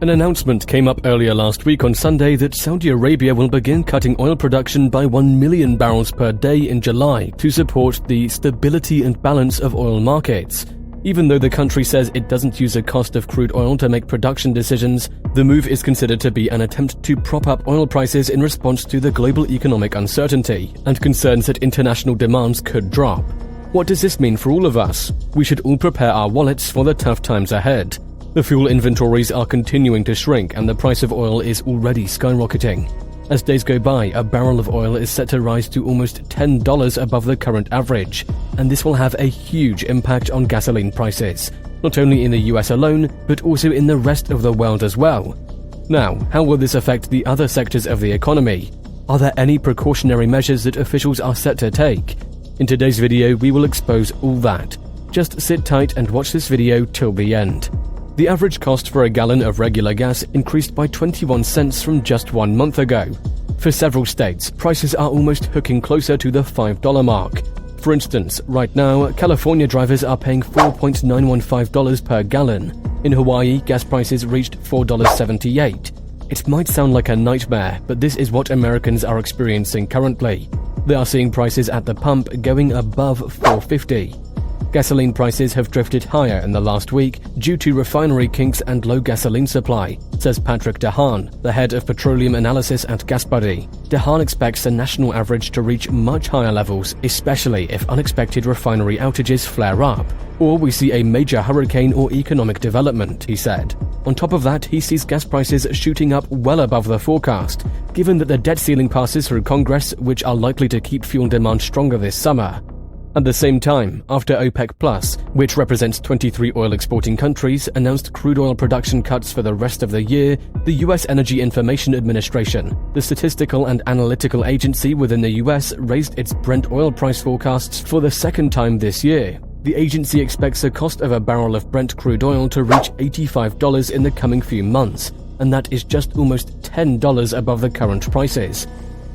An announcement came up earlier last week on Sunday that Saudi Arabia will begin cutting oil production by 1 million barrels per day in July to support the stability and balance of oil markets. Even though the country says it doesn't use the cost of crude oil to make production decisions, the move is considered to be an attempt to prop up oil prices in response to the global economic uncertainty and concerns that international demands could drop. What does this mean for all of us? We should all prepare our wallets for the tough times ahead. The fuel inventories are continuing to shrink and the price of oil is already skyrocketing. As days go by, a barrel of oil is set to rise to almost $10 above the current average, and this will have a huge impact on gasoline prices, not only in the US alone, but also in the rest of the world as well. Now, how will this affect the other sectors of the economy? Are there any precautionary measures that officials are set to take? In today's video, we will expose all that. Just sit tight and watch this video till the end. The average cost for a gallon of regular gas increased by 21 cents from just 1 month ago. For several states, prices are almost hooking closer to the $5 mark. For instance, right now, California drivers are paying $4.915 per gallon. In Hawaii, gas prices reached $4.78. It might sound like a nightmare, but this is what Americans are experiencing currently. They are seeing prices at the pump going above $4.50. Gasoline prices have drifted higher in the last week due to refinery kinks and low gasoline supply, says Patrick DeHaan, the head of petroleum analysis at GasBuddy. DeHaan expects the national average to reach much higher levels, especially if unexpected refinery outages flare up, or we see a major hurricane or economic development, he said. On top of that, he sees gas prices shooting up well above the forecast, given that the debt ceiling passes through Congress, which are likely to keep fuel demand stronger this summer. At the same time, after OPEC+, which represents 23 oil-exporting countries, announced crude oil production cuts for the rest of the year, the U.S. Energy Information Administration, the statistical and analytical agency within the U.S., raised its Brent oil price forecasts for the second time this year. The agency expects the cost of a barrel of Brent crude oil to reach $85 in the coming few months, and that is just almost $10 above the current prices.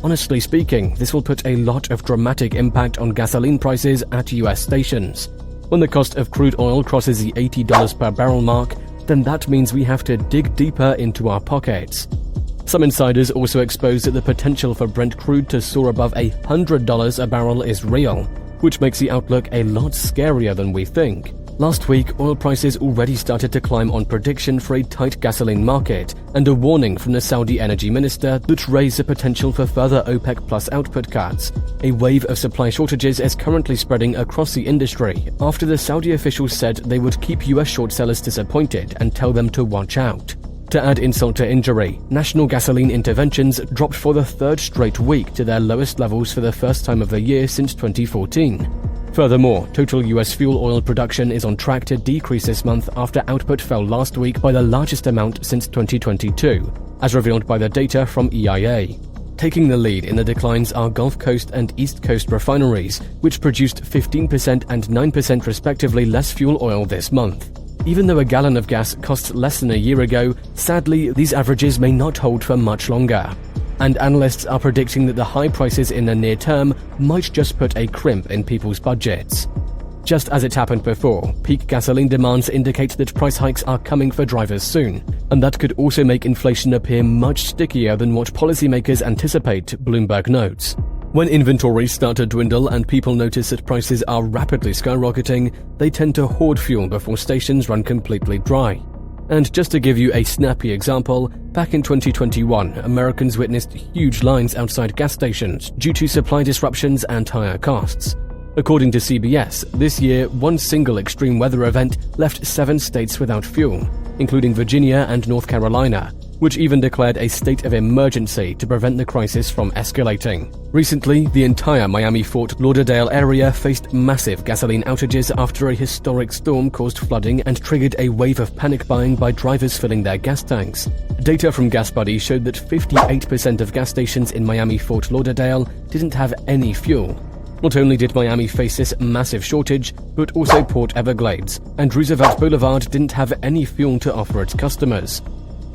Honestly speaking, this will put a lot of dramatic impact on gasoline prices at US stations. When the cost of crude oil crosses the $80 per barrel mark, then that means we have to dig deeper into our pockets. Some insiders also expose that the potential for Brent crude to soar above $100 a barrel is real, which makes the outlook a lot scarier than we think. Last week, oil prices already started to climb on prediction for a tight gasoline market and a warning from the Saudi energy minister that raised the potential for further OPEC+ output cuts. A wave of supply shortages is currently spreading across the industry after the Saudi officials said they would keep US short sellers disappointed and tell them to watch out. To add insult to injury, national gasoline interventions dropped for the third straight week to their lowest levels for the first time of the year since 2014. Furthermore, total US fuel oil production is on track to decrease this month after output fell last week by the largest amount since 2022, as revealed by the data from EIA. Taking the lead in the declines are Gulf Coast and East Coast refineries, which produced 15% and 9% respectively less fuel oil this month. Even though a gallon of gas cost less than a year ago, sadly, these averages may not hold for much longer. And analysts are predicting that the high prices in the near term might just put a crimp in people's budgets. Just as it happened before, peak gasoline demands indicate that price hikes are coming for drivers soon, and that could also make inflation appear much stickier than what policymakers anticipate, Bloomberg notes. When inventories start to dwindle and people notice that prices are rapidly skyrocketing, they tend to hoard fuel before stations run completely dry. And just to give you a snappy example, back in 2021, Americans witnessed huge lines outside gas stations due to supply disruptions and higher costs. According to CBS, this year, one single extreme weather event left 7 states without fuel, including Virginia and North Carolina, which even declared a state of emergency to prevent the crisis from escalating. Recently, the entire Miami-Fort Lauderdale area faced massive gasoline outages after a historic storm caused flooding and triggered a wave of panic buying by drivers filling their gas tanks. Data from GasBuddy showed that 58% of gas stations in Miami-Fort Lauderdale didn't have any fuel. Not only did Miami face this massive shortage, but also Port Everglades and Roosevelt Boulevard didn't have any fuel to offer its customers.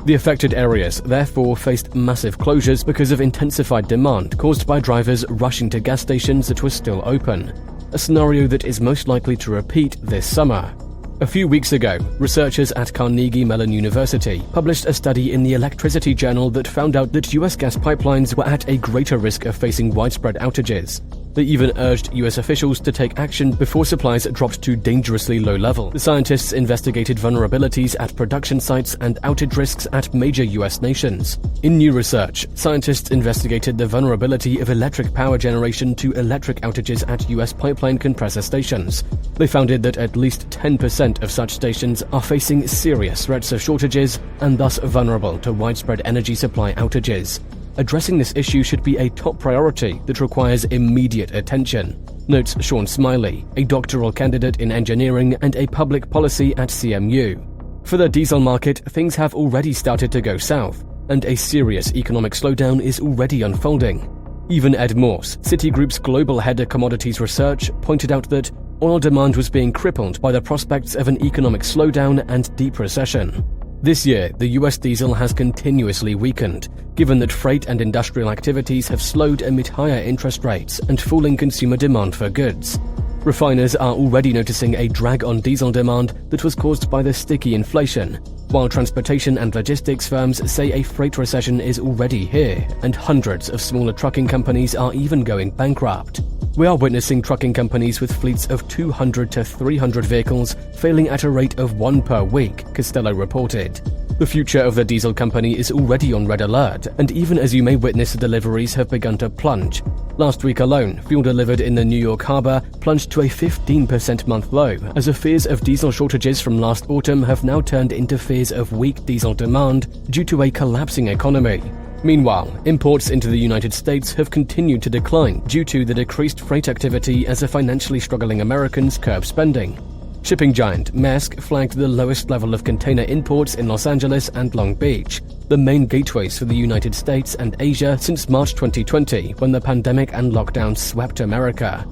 The affected areas therefore faced massive closures because of intensified demand caused by drivers rushing to gas stations that were still open, a scenario that is most likely to repeat this summer. A few weeks ago, researchers at Carnegie Mellon University published a study in the Electricity Journal that found out that US gas pipelines were at a greater risk of facing widespread outages. They even urged US officials to take action before supplies dropped to dangerously low levels. The scientists investigated vulnerabilities at production sites and outage risks at major US nations. In new research, scientists investigated the vulnerability of electric power generation to electric outages at US pipeline compressor stations. They found that at least 10% of such stations are facing serious threats of shortages and thus vulnerable to widespread energy supply outages. Addressing this issue should be a top priority that requires immediate attention, notes Sean Smiley, a doctoral candidate in engineering and a public policy at CMU. For the diesel market, things have already started to go south, and a serious economic slowdown is already unfolding. Even Ed Morse, Citigroup's global head of commodities research, pointed out that oil demand was being crippled by the prospects of an economic slowdown and deep recession. This year, the US diesel has continuously weakened, given that freight and industrial activities have slowed amid higher interest rates and falling consumer demand for goods. Refiners are already noticing a drag on diesel demand that was caused by the sticky inflation, while transportation and logistics firms say a freight recession is already here, and hundreds of smaller trucking companies are even going bankrupt. We are witnessing trucking companies with fleets of 200 to 300 vehicles failing at a rate of 1 per week, Costello reported. The future of the diesel company is already on red alert, and even as you may witness, deliveries have begun to plunge. Last week alone, fuel delivered in the New York harbor plunged to a 15% month low, as the fears of diesel shortages from last autumn have now turned into fears of weak diesel demand due to a collapsing economy. Meanwhile, imports into the United States have continued to decline due to the decreased freight activity as the financially struggling Americans curb spending. Shipping giant Maersk flagged the lowest level of container imports in Los Angeles and Long Beach, the main gateways for the United States and Asia since March 2020, when the pandemic and lockdown swept America.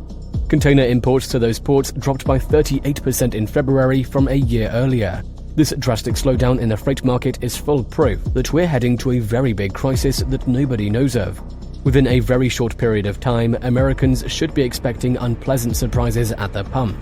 Container imports to those ports dropped by 38% in February from a year earlier. This drastic slowdown in the freight market is full proof that we're heading to a very big crisis that nobody knows of. Within a very short period of time, Americans should be expecting unpleasant surprises at the pump,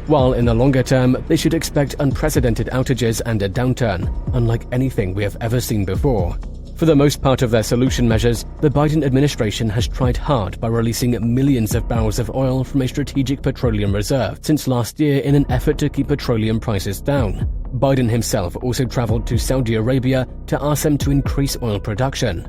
while in the longer term, they should expect unprecedented outages and a downturn, unlike anything we have ever seen before. For the most part of their solution measures, the Biden administration has tried hard by releasing millions of barrels of oil from a strategic petroleum reserve since last year in an effort to keep petroleum prices down. Biden himself also traveled to Saudi Arabia to ask them to increase oil production.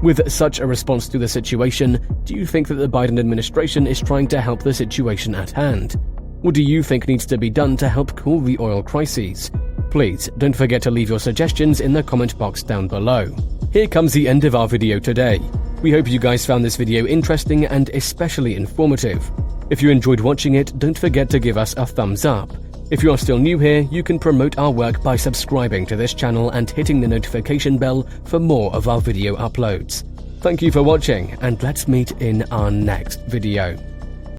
With such a response to the situation, do you think that the Biden administration is trying to help the situation at hand? What do you think needs to be done to help cool the oil crises? Please don't forget to leave your suggestions in the comment box down below. Here comes the end of our video today. We hope you guys found this video interesting and especially informative. If you enjoyed watching it, don't forget to give us a thumbs up. If you are still new here, you can promote our work by subscribing to this channel and hitting the notification bell for more of our video uploads. Thank you for watching, and let's meet in our next video.